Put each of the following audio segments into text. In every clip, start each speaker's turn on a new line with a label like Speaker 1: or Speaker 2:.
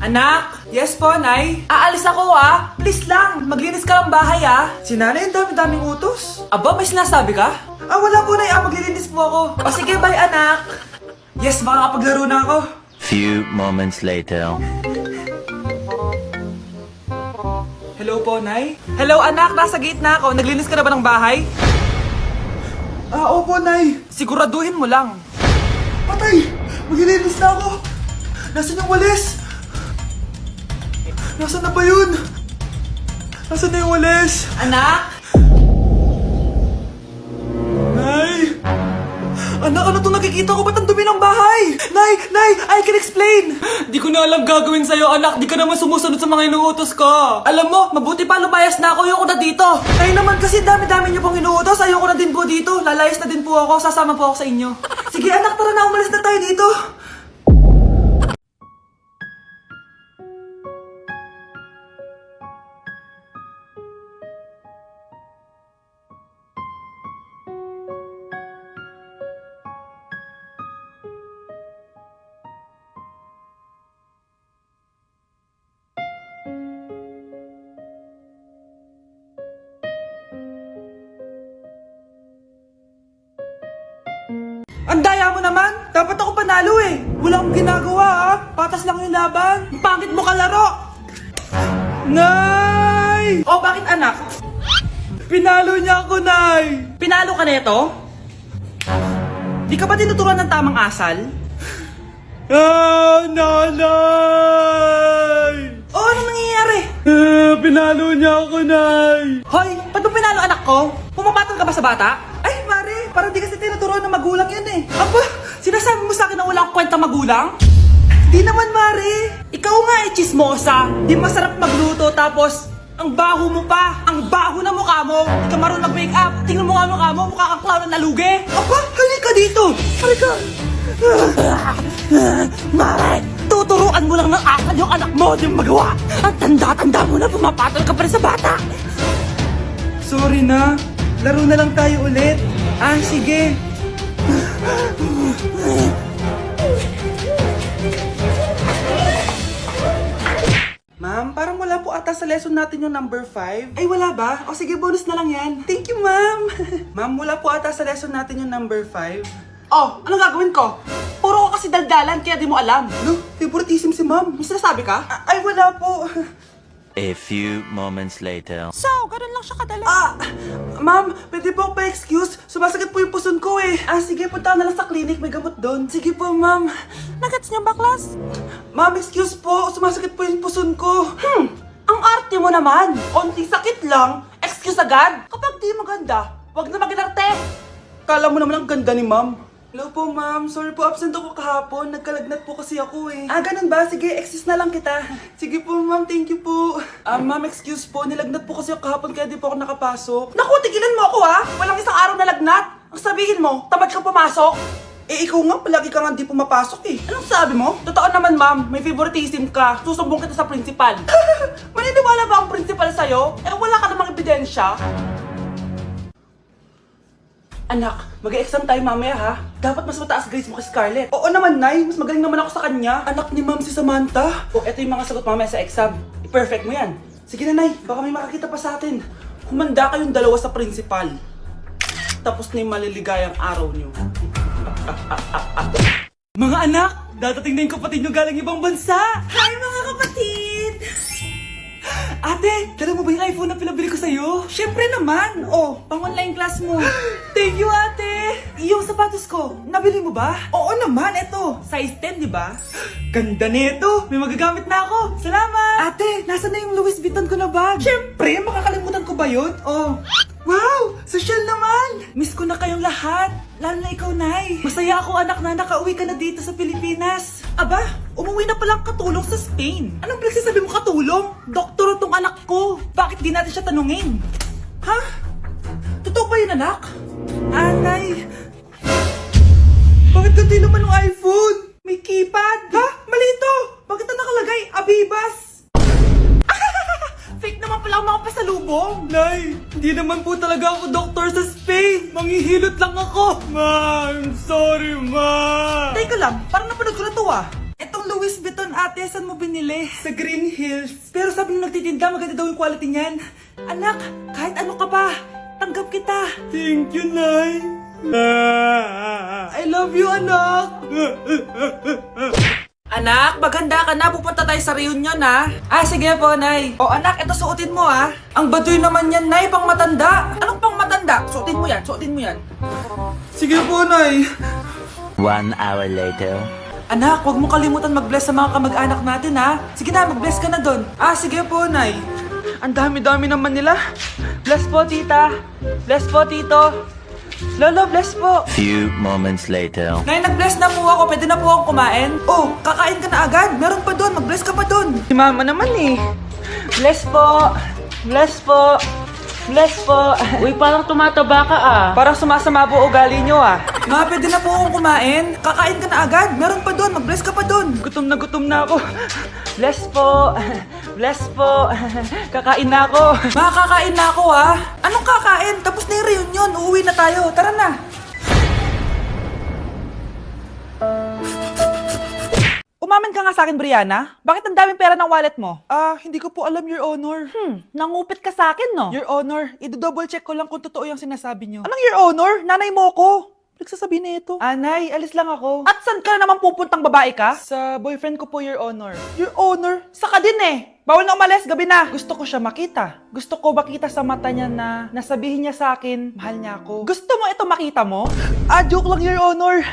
Speaker 1: Anak! Yes po, Nay? Aalis ako Please lang, maglinis ka ng bahay Si Nanay, ang dami-daming utos. Aba, may sinasabi ka? Wala po, Nay. Maglilinis po ako. O sige, bye, anak. Yes, makakapaglaro na ako.
Speaker 2: Few moments later.
Speaker 1: Hello po, Nay? Hello, anak. Nasa gate na ako. Naglinis ka na ba ng bahay? Opo, Nay. Siguraduhin mo lang. Patay! Maglilinis na ako. Nasaan yung walis? Nasaan na ba yun? Nasaan na yung walis? Anak? Nay! Anak, ano itong nakikita ko? Ba't ang dumi ng bahay? Nay! I can explain! Di ko na alam gagawin sa'yo, anak. Di ka naman sumusunod sa mga inuutos ko. Alam mo, mabuti pa lumayas na ako. Ayoko na dito. Kayo naman kasi dami-dami niyo pong inuutos. Ayoko na din po dito. Lalayas na din po ako. Sasama po ako sa inyo. Sige, anak, tara na. Umalis na tayo dito. Ang daya mo naman! Dapat ako panalo Wala akong ginagawa Patas lang yung laban. Pangit mo kalaro! Nay! Bakit anak? Pinalo niya ako, Nay! Pinalo ka neto? Di ka ba tinuturuan ng tamang asal? Nanay! Anong nangyayari? Pinalo niya ako, Nay! Hoy! Ba't mo pinalo anak ko? Pumapatol ka ba sa bata? Ay, pare! Parang di kasi tinuturuan ng magulang yan Aba! Sinasabi mo sa akin na wala akong kwenta magulang? Di naman, Mare! Ikaw nga chismosa! Di masarap magluto tapos ang baho mo pa! Ang baho na mukha mo! Di ka marunong mag-makeup! Tingnan mo nga mukha mo! Mukha kang clown na nalugi! Aba! Halika dito! Halika! Mare! Tuturuan mo lang ng akal yung anak mo! Di mo magawa! Ang tanda-tanda mo na pumapatol ka pa rin sa bata! Sorry na! Laro na lang tayo ulit! Sige! Ma'am, parang wala po ata sa lesson natin yung number 5. Ay, wala ba? O sige, bonus na lang yan. Thank you, ma'am. Ma'am, wala po ata sa lesson natin yung number 5. Anong gagawin ko? Puro ko kasi daldalan, kaya di mo alam. No, favoritism si ma'am. May sinasabi ka? Ay, wala po.
Speaker 2: A few moments later.
Speaker 1: So, ganun lang siya kadali. Ma'am, pwede po pa-excuse? Sumasakit po yung puson ko sige, punta na lang sa clinic, may gamot doon. Sige po, ma'am. Nagets niyo ba, class? Ma'am, excuse po, sumasakit po yung puson ko. Ang arte mo naman. Onting sakit lang, excuse agad. Kapag di maganda, wag na mag-inarte. Kala mo naman ang ganda ni ma'am. Hello po, ma'am. Sorry po, absent ako kahapon. Nagkalagnat po kasi ako ganun ba? Sige, excuse na lang kita. Sige po, ma'am. Thank you po. Ma'am, excuse po. Nilagnat po kasi ako kahapon kaya di po ako nakapasok. Naku, tigilan mo ako Walang isang araw na lagnat. Ang sabihin mo, tamad ka pumasok. Ikaw nga, palagi ka nga di pumapasok Anong sabi mo? Totoo naman, ma'am. May favoritism ka. Susumbong kita sa principal. Maniniwala ba ang principal sa'yo? Wala ka namang ebidensya. Anak, mag-e-exam tayo mamaya Dapat mas mataas grades mo kay Scarlett. Oo naman, Nay. Mas magaling naman ako sa kanya. Anak ni ma'am si Samantha. Eto yung mga sagot mamaya sa exam. I-perfect mo yan. Sige na, Nay. Baka may makakita pa sa atin. Humanda kayong dalawa sa principal. Tapos na yung maliligayang araw niyo. Mga anak, dadating na yung kapatid nyo galing ibang bansa. Hi, mga kapatid! Ate, dala mo ba yung iPhone na pinabili ko sa'yo? Siyempre naman! Pang-online class mo. Thank you, ate! Yung sapatos ko, nabili mo ba? Oo naman, eto. Size 10, di ba? Ganda nito! May magagamit na ako! Salamat! Ate, nasa na yung Louis Vuitton ko na bag? Siyempre, makakalimutan ko ba yun? Wow! Social naman! Miss ko na kayong lahat. Lalo na ikaw, Nay. Masaya ako, anak, na nakauwi ka na dito sa Pilipinas. Aba, umuwi na palang katulong sa Spain. Anong pinagsasabi mo katulong? Doktor tong anak ko. Bakit di natin siya tanungin? Totoo ba yun, anak? Nay. Bakit ganti naman ng iPhone? May keypad. Mali ito. Bakit na nakalagay? Abibas. Fake naman pala ang mga pasalubong. Nay, hindi naman po talaga ako doktor sa Spain. Manghihilot lang ako. Ma, I'm sorry, ma. Teka lang, parang napanood ko na to Etong Louis Vuitton ganda ton ate, saan mo binili? Sa Green Hills. Pero sabi nung nagtitinda, maganda daw yung quality niyan. Anak, kahit ano ka pa, tanggap kita. Thank you, Nay. I love you, anak. Anak, maganda ka na. Pupunta tayo sa reunion, ha? Sige po, Nay. O, anak, ito suotin mo, ha? Ang baduy naman yan, Nay. Pang matanda. Anong pang matanda? Suotin mo yan, suotin mo yan. Sige po, Nay.
Speaker 2: 1 hour later.
Speaker 1: Anak, huwag mo kalimutan mag-bless sa mga kamag-anak natin, ha? Sige na, mag-bless ka na doon. Sige po, Nay. Ang dami-dami naman nila. Bless po, tita. Bless po, tito. Lolo, bless po.
Speaker 2: Few moments later.
Speaker 1: Nay, nag-bless na po ako. Pwede na po akong kumain. Oh, kakain ka na agad. Meron pa doon. Mag-bless ka pa doon. Si mama naman eh. Bless po. Bless po. Bless po.
Speaker 3: Uy, parang tumataba ka ah.
Speaker 1: Parang sumasama po ugali nyo ah. Ma, pwede na po akong kumain. Kakain ka na agad. Meron pa doon. Mag-bless ka pa doon. Gutom na ako. Bless po. Bless po. Kakain na ako. Ma, kakain na ako ah. Anong kakain? Tapos na yung reunion. Uuwi na tayo. Tara na. Umamin ka nga sa akin, Brianna. Bakit ang daming pera ng wallet mo? Hindi ko po alam, Your Honor.
Speaker 3: Nangupit ka sa akin, no?
Speaker 1: Your Honor, i-double check ko lang kung totoo yung sinasabi niyo. Anong Your Honor? Nanay mo ko. Nagsasabi na ito. Nay, alis lang ako. At saan ka na naman pupuntang babae ka? Sa boyfriend ko po, Your Honor. Your Honor? Saka din eh. Bawal na umalis, gabi na. Gusto ko siya makita. Gusto ko makita sa mata niya na nasabihin niya sa akin, mahal niya ako. Gusto mo ito makita mo? Joke lang, Your Honor.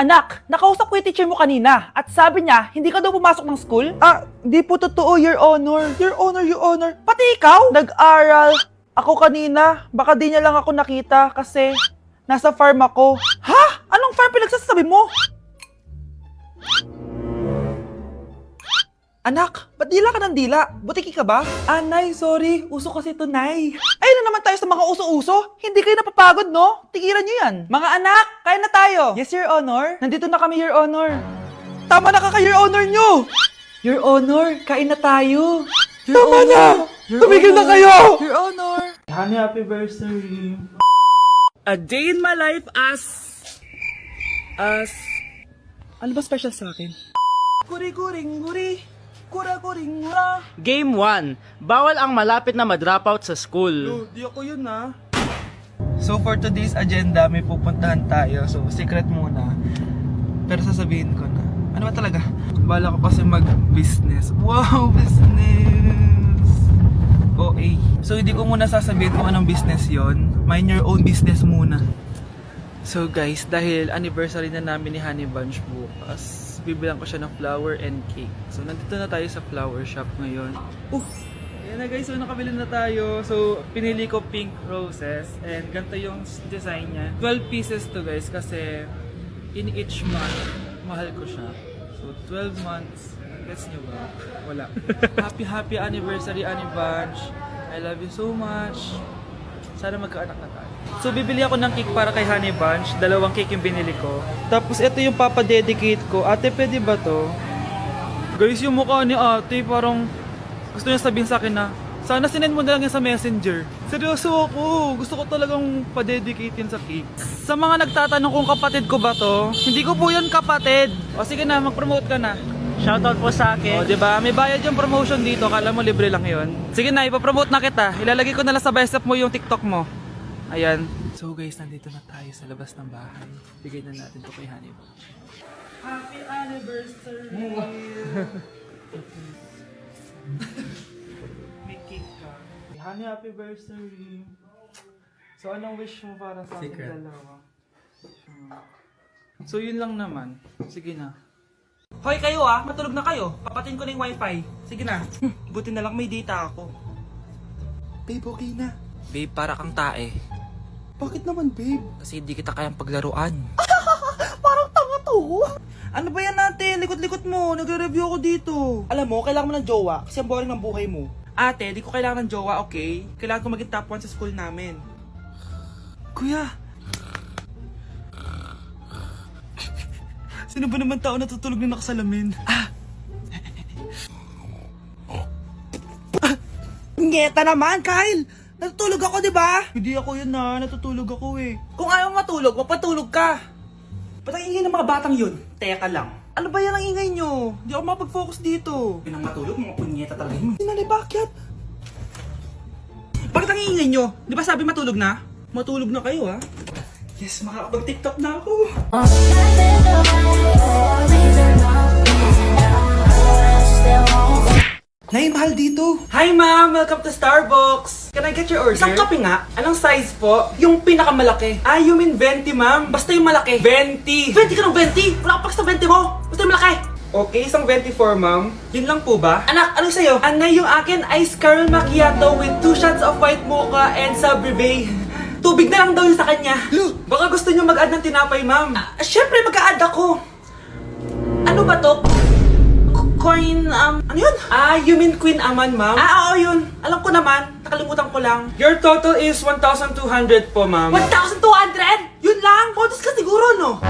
Speaker 3: Anak, nakausap ko yung teacher mo kanina at sabi niya, hindi ka daw pumasok ng school?
Speaker 1: Di po totoo, Your Honor. Your Honor, Your Honor. Pati ikaw? Nag-aral. Ako kanina, baka di niya lang ako nakita kasi nasa farm ako. Ha? Anong farm pinagsasabi mo? Anak, ba't dila ka ng dila? Butiki ka ba? Nay, sorry. Uso kasi ito, Nay. Ay na naman tayo sa mga uso-uso. Hindi kayo napapagod, no? Tigilan nyo yan. Mga anak, kain na tayo. Yes, Your Honor. Nandito na kami, Your Honor. Tama na ka, Your Honor nyo. Your Honor, kain na tayo. Tama na! Tumigil na kayo! Your Honor. Honey, happy birthday. A day in my life as... Ano ba special sa akin? Guri-guring-guri. Kura-guring-gura.
Speaker 3: Game 1. Bawal ang malapit na ma-dropout sa school.
Speaker 1: Di ako yun ah. So for today's agenda, may pupuntahan tayo. So secret muna. Pero sasabihin ko na. Ano ba talaga? Bala ko kasi mag-business. Wow, business! OA. So hindi ko muna sasabihin kung anong business yon. Mind your own business muna. So guys, dahil anniversary na namin ni Honey Bunch bukas, bibilang ko siya ng flower and cake. So nandito na tayo sa flower shop ngayon. Ayan na guys, so nakabili na tayo. So pinili ko pink roses and ganito yung design niya. 12 pieces to guys kasi in each month, mahal ko siya. So 12 months, gets nyo ba? Wala. Happy anniversary Honey Bunch. I love you so much. Sana magkaanak na tayo. So bibili ako ng cake para kay Honey Bunch. 2 cake yung binili ko. Tapos ito yung papadedicate ko. Ate, pwede ba to? Guys, yung mukha ni ate parang gusto niya sabihin sa akin na sana sinend mo na lang yan sa messenger. Seryoso ako. Gusto ko talagang padedicate yun sa cake. Sa mga nagtatanong kung kapatid ko ba to, hindi ko po yun kapatid. O sige na, mag-promote ka na.
Speaker 3: Shoutout po sa akin.
Speaker 1: O, diba? May bayad yung promotion dito. Kala mo libre lang yun. Sige na, ipapromote na kita. Ilalagay ko na lang sa bicep mo yung TikTok mo. Ayan. So guys, nandito na tayo sa labas ng bahay. Bigay na natin to kay Honey Bunch. Happy anniversary! May cake ka. Honey, happy anniversary! So anong wish mo para sa ating dalawa? So yun lang naman. Sige na. Hoy kayo matulog na kayo. Papatin ko na yung wifi. Sige na. Buti na lang may data ako. Babe, okay na. Babe, para kang tae. Bakit naman, babe? Kasi hindi kita kayang paglaruan. Parang tanga to. Ano ba yan natin? Likot-likot mo. Nagre-review ako dito. Alam mo, kailangan mo ng jowa kasi ang boring ng buhay mo. Ate, di ko kailangan ng jowa, okay? Kailangan ko maging top 1 sa school namin. Kuya! Sino ba naman tao natutulog na nakasalamin? Ngeta naman, Kyle! Natutulog ako, di ba? Hindi ako yun natutulog ako eh. Kung ayaw matulog, mapatulog ka. Ba't ang ingay ng mga batang yun? Teka lang. Ano ba yan ang ingay nyo? Hindi ako makapag-focus dito. Pinang matulog, mga punyeta talaga yun. Nanay, bakit? Bakit ang ingay nyo? Di ba sabi matulog na? Matulog na kayo, ha? Yes, makakapag-tiktok na ako. Nay, mahal dito. Hi, ma'am. Welcome to Starbucks. Can I get your order? Isang kape nga. Anong size po? Yung pinakamalaki. Ah, you mean 20, ma'am? Basta yung malaki. 20. 20 ka ng 20? Wala ka pa sa 20 mo. Basta yung malaki. Okay, isang 24, ma'am. Yun lang po ba? Anak, anong sa'yo? Anay, yung akin, ice caramel macchiato with 2 shots of white mocha and Sabre. Tubig na lang daw yun sa kanya. Baka gusto nyo mag-add ng tinapay, ma'am. Syempre, mag-a-add ako. Ano ba to? Coin, ano yun? Ah, you mean Queen Aman, ma'am? Ah, oo, yun. Alam ko naman. Nakalimutan ko lang. Your total is 1,200 po, ma'am. 1,200? Yun lang? Bonus ka siguro, no?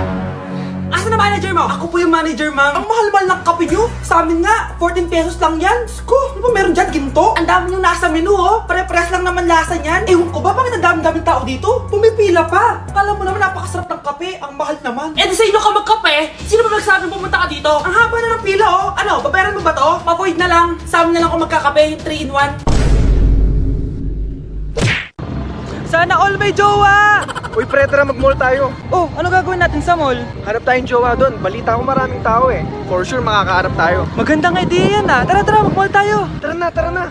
Speaker 1: Asa na manager mo? Ako po yung manager, ma'am. Ang mahal-mahal ng kape nyo. Sa amin nga, 14 pesos lang yan. Sko, ano ba meron dyan? Ginto? Ang dami nyo nasa menu, oh. Pare-press lang naman lasa niyan. Ewan ko ba, bakit ang dami-daming tao dito? Pumipila pa. Kala mo naman napakasarap ng kape. Ang mahal naman. Eh, di sa inyo ka magkape? Sino ba nagsabing pumunta ka dito? Ang haba na ng pila, oh. Ano, babayaran mo ba to? Pa-void na lang. Sa amin na lang ako magkakape, yung 3-in-1. Sana all may jowa!
Speaker 4: Uy, pre, tara mag-mall tayo.
Speaker 1: Oh, ano gagawin natin sa mall?
Speaker 4: Hanap tayong jowa doon. Balita ko maraming tao eh. For sure, makakaharap tayo.
Speaker 1: Magandang idea yan, ah. Tara, mag-mall tayo.
Speaker 4: Tara na, tara na.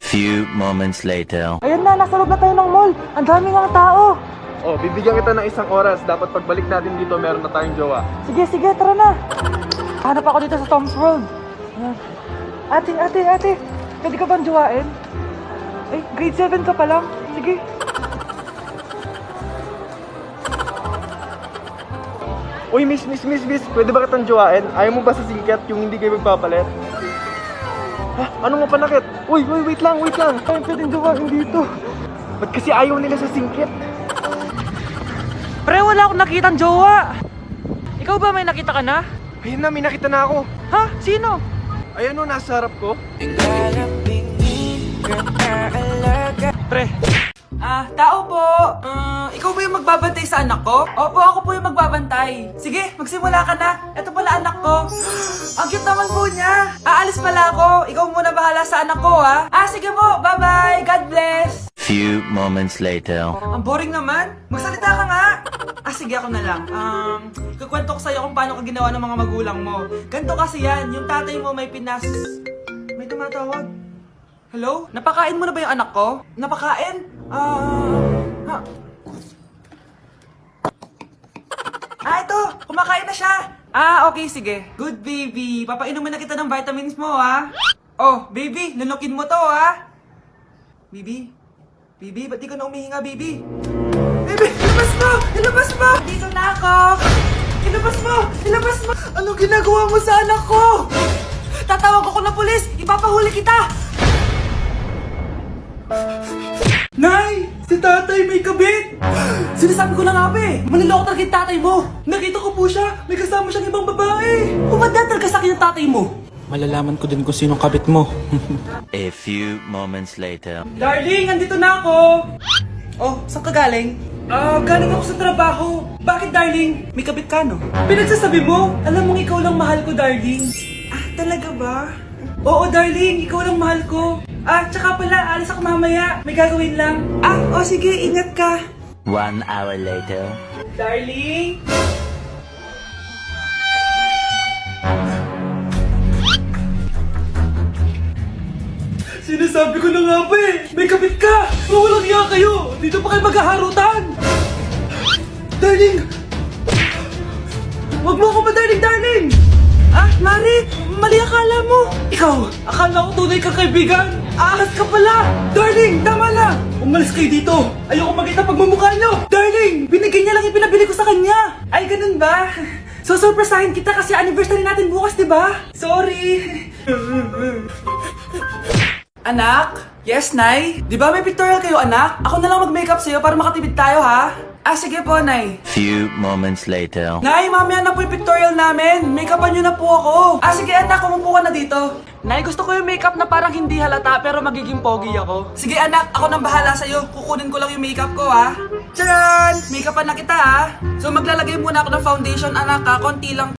Speaker 2: Few moments later.
Speaker 1: Ayan na, nasa loob na tayo ng mall. Ang dami ng tao.
Speaker 4: Oh, bibigyan kita ng isang oras. Dapat pagbalik natin dito, meron na tayong jowa.
Speaker 1: Sige, tara na. Hanap ako dito sa Tom's World. Ayan. Ate. Pwede ka bang jowain? Eh, grade 7 ka pa lang. Sige.
Speaker 4: Uy, miss. Pwede ba kitang jowain? Ayaw mo ba sa singkat yung hindi kayo magpapalit? Ha? Ano nga panakit? Uy, wait lang. Ay, pwedeng jowain dito. Ba't kasi ayaw nila sa singkit?
Speaker 1: Pre, wala akong nakitang jowa. Ikaw ba may nakita ka na?
Speaker 4: Ayun na, may nakita na ako.
Speaker 1: Ha? Sino?
Speaker 4: Ayan o, nasa harap ko.
Speaker 1: Pre. Tao po. Ikaw ba yung magbabantay sa anak ko? Opo, ako po yung magbabantay. Sige, magsimula ka na. Ito pala anak ko. Ang cute naman po niya. Aalis pala ako. Ikaw muna bahala sa anak ko, ha? Sige po. Bye-bye. God bless.
Speaker 2: Few moments later.
Speaker 1: Ang boring naman. Magsalita ka nga. Sige, ako na lang. Kukwento ko sa'yo kung paano ka ginawa ng mga magulang mo. Ganto kasi yan. Yung tatay mo may pinas... May tumatawag. Hello? Napakain mo na ba yung anak ko? Napakain? Ito! Kumakain na siya! Okay, sige. Good, baby. Papainumin na kita ng vitamins mo, ha? Oh, baby, lunukin mo to, ha? Baby? Baby, ba't di ka na umihinga, baby? Baby, ilabas mo! Dito na ako! Ilabas mo! Anong ginagawa mo sa anak ko? Tatawag ako ng pulis! Ipapahuli kita! Nay! Si tatay may kabit! Sinasabi ko na nga ba eh! Maniloko talaga yung tatay mo! Nakita ko po siya! May kasama siyang ibang babae! Umanda talaga sa akin yung tatay mo! Malalaman ko din kung sinong kabit mo.
Speaker 2: A few moments later.
Speaker 1: Darling, andito na ako! Oh, saan ka galing? Galing ako sa trabaho. Bakit, darling? May kabit ka, no? Pinagsasabi mo? Alam mong ikaw lang mahal ko, darling. Talaga ba? Oo, darling. Ikaw lang mahal ko. Tsaka pala, alis ako mamaya. May gagawin lang. Sige. Ingat ka.
Speaker 2: 1 hour later.
Speaker 1: Darling? Sinasabi ko na nga ba eh! May kabit ka! Mawalang iya kayo! Dito pa kayo maghaharutan! Darling! Huwag mo ako ma-darling, darling! Mari! Mali akala mo! Ikaw! Akala ko tunay kang kaibigan! Ahas ka pala! Darling! Tama na! Umalis kayo dito! Ayoko makita pagmumukha nyo! Darling! Binigay niya lang yung pinabili ko sa kanya! Ay, ganun ba? So, surpresahin kita kasi anniversary natin bukas, diba? Sorry! Anak? Yes, Nay? Di ba may pictorial kayo, anak? Ako na lang mag-makeup sa'yo para makatipid tayo, ha? Sige po, Nay.
Speaker 2: Few moments later.
Speaker 1: Nay, mamaya na po yung pictorial namin. Make-upan nyo na po ako. Sige, anak, umupo ka na dito. Nay, gusto ko yung makeup na parang hindi halata pero magiging pogi ako. Sige, anak, ako nang bahala sa'yo. Kukunin ko lang yung makeup ko, ha? Tcharan! Make-upan na kita, ha? So, maglalagay muna ako ng foundation, anak, ha? Konti lang